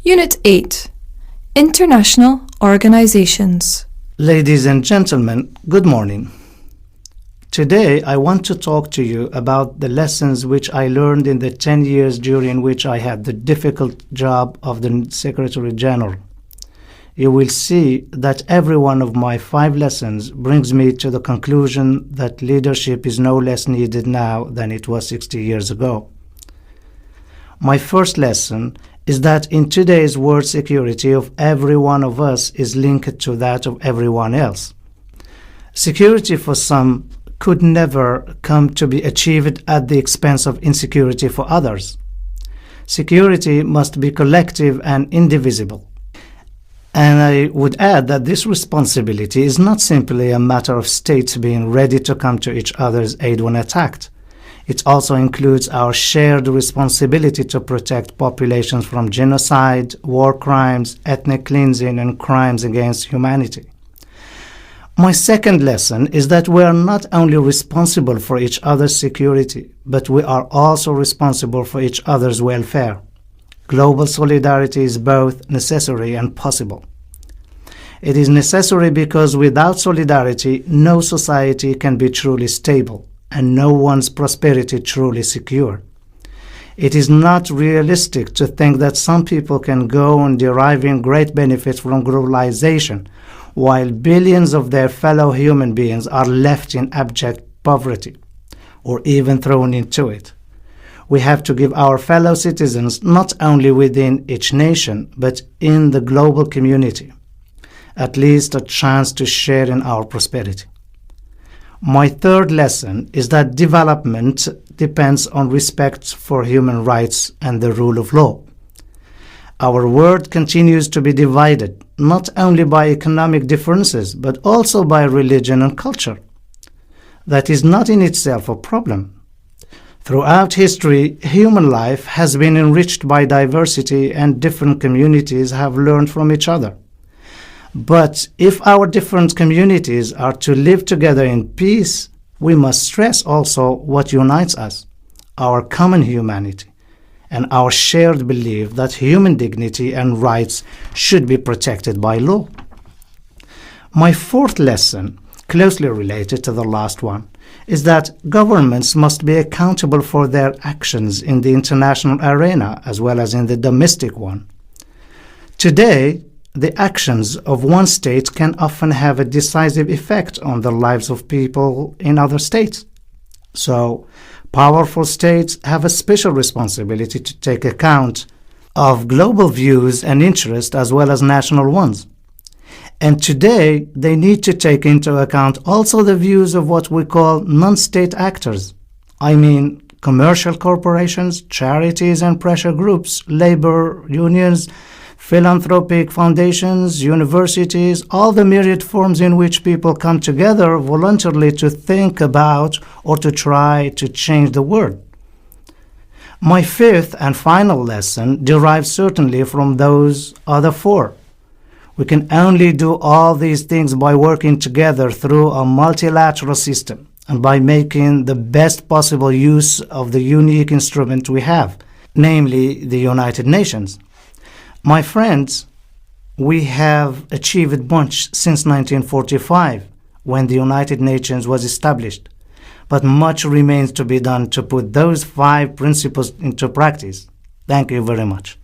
Unit 8. International Organizations. Ladies and gentlemen, good morning. Today I want to talk to you about the lessons which I learned in the 10 years during which I had the difficult job of the Secretary General. You will see that every one of my 5 lessons brings me to the conclusion that leadership is no less needed now than it was 60 years ago. My first lesson is that in today's world, security of every one of us is linked to that of everyone else. Security for some could never come to be achieved at the expense of insecurity for others. Security must be collective and indivisible. And I would add that this responsibility is not simply a matter of states being ready to come to each other's aid when attacked. It also includes our shared responsibility to protect populations from genocide, war crimes, ethnic cleansing, and crimes against humanity. My second lesson is that we are not only responsible for each other's security, but we are also responsible for each other's welfare. Global solidarity is both necessary and possible. It is necessary because without solidarity, no society can be truly stable, and no one's prosperity truly secure. It is not realistic to think that some people can go on deriving great benefits from globalization, while billions of their fellow human beings are left in abject poverty, or even thrown into it. We have to give our fellow citizens, not only within each nation, but in the global community, at least a chance to share in our prosperity. My third lesson is that development depends on respect for human rights and the rule of law. Our world continues to be divided, not only by economic differences, but also by religion and culture. That is not in itself a problem. Throughout history, human life has been enriched by diversity, and different communities have learned from each other. But if our different communities are to live together in peace, we must stress also what unites us, our common humanity, and our shared belief that human dignity and rights should be protected by law. My fourth lesson, closely related to the last one, is that governments must be accountable for their actions in the international arena as well as in the domestic one. Today, the actions of one state can often have a decisive effect on the lives of people in other states. So, powerful states have a special responsibility to take account of global views and interests as well as national ones. And today, they need to take into account also the views of what we call non-state actors. I mean, commercial corporations, charities and pressure groups, labor unions, philanthropic foundations, universities, all the myriad forms in which people come together voluntarily to think about or to try to change the world. My fifth and final lesson derives certainly from those other 4. We can only do all these things by working together through a multilateral system and by making the best possible use of the unique instrument we have, namely the United Nations. My friends, we have achieved much since 1945, when the United Nations was established, but much remains to be done to put those 5 principles into practice. Thank you very much.